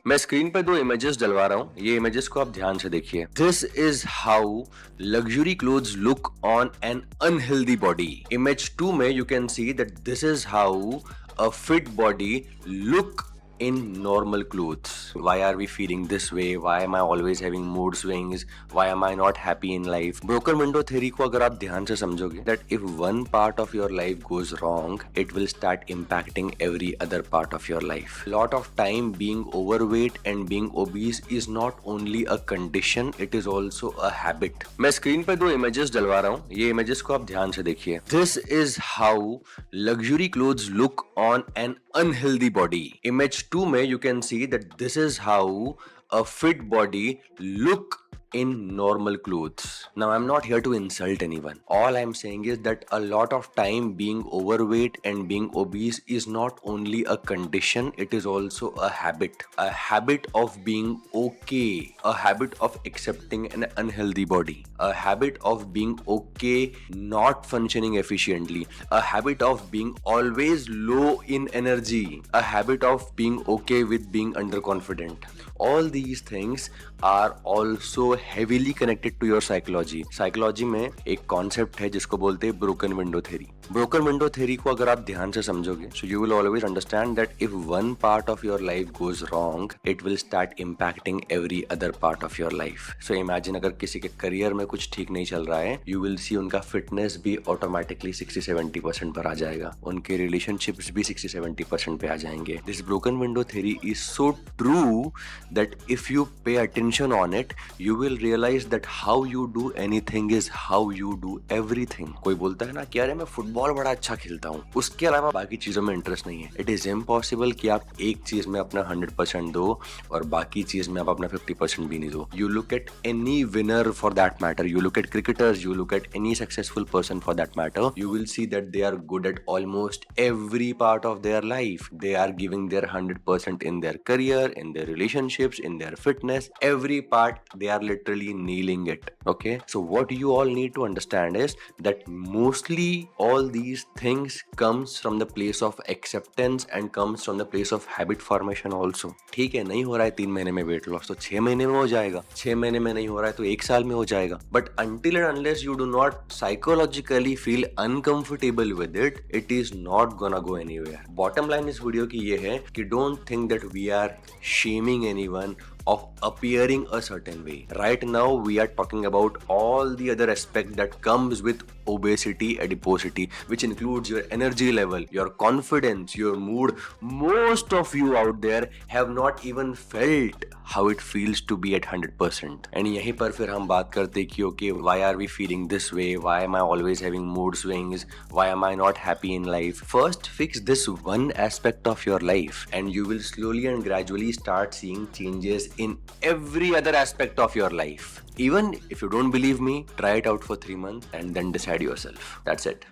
मैं स्क्रीन पे दो इमेजेस डलवा रहा हूँ, ये इमेजेस को आप ध्यान से देखिए। This is how luxury clothes look on an unhealthy body. Image 2 में you can see that this is how a fit body look in normal clothes. Why are we feeling this way? Why am I always having mood swings? Why am I not happy in life? Broken window theory को अगर आप ध्यान से समझोगे, that if one part of your life goes wrong, it will start impacting every other part of your life. Lot of time being overweight and being obese is not only a condition, it is also a habit. मैं screen पे दो images डलवा रहा हूँ, ये images को आप ध्यान से देखिए। This is how luxury clothes look on an unhealthy body. Image 2 में you can see that this is how a fit body look in normal clothes. Now I'm not here to insult anyone. All I'm saying is that a lot of time being overweight and being obese is not only a condition, it is also a habit. A habit of being okay, a habit of accepting an unhealthy body, a habit of being okay not functioning efficiently, a habit of being always low in energy, a habit of being okay with being underconfident. All these things are also heavily connected to your psychology. Psychology में एक concept है जिसको बोलते हैं broken window theory. Broken window theory को अगर आप ध्यान से समझोगे, so you will always understand that if one part of your life goes wrong, it will start impacting every other part of your life. So imagine अगर किसी के career में कुछ ठीक नहीं चल रहा है, you will see उनका fitness भी automatically 60-70% पर आ जाएगा, उनके relationships भी 60-70% पे आ जाएंगे. This broken window theory is so true that if you pay attention on it, you will realize that how you do anything is how you do everything. कोई बोलता है ना कि अरे मैं फुटबॉल बड़ा अच्छा खेलता हूँ, उसके अलावा बाकी चीजों में इंटरेस्ट नहीं है. इट इज इम्पॉसिबल कि आप एक चीज में अपना 100% दो और बाकी चीज में आप अपना 50% भी नहीं दो. You look at any winner for that matter, you look at cricketers, you look at any successful person for that matter, you will see that they are good at almost every part of their life. They are giving their 100% in their career, in their relationships, in their fitness, every part they are literally nailing it. Okay, so what you all need to understand is that mostly all these things comes from the place of acceptance and comes from the place of habit formation also. ठीक है, नहीं हो रहा है 3 महीने में weight loss तो 6 महीने में हो जाएगा, 6 महीने में नहीं हो रहा है तो 1 साल में हो जाएगा. But until and unless you do not psychologically feel uncomfortable with it, it is not gonna go anywhere. Bottom line इस वीडियो की ये है कि don't think that we are shaming anyone of appearing a certain way. Right now we are talking about all the other aspects that comes with obesity, adiposity, which includes your energy level, your confidence, your mood. Most of you out there have not even felt how it feels to be at 100%. And यहीं पर फिर हम बात करते कि okay, why are we feeling this way? Why am I always having mood swings? Why am I not happy in life? First, fix this one aspect of your life and you will slowly and gradually start seeing changes in every other aspect of your life. Even if you don't believe me, try it out for 3 months and then decide yourself. That's it.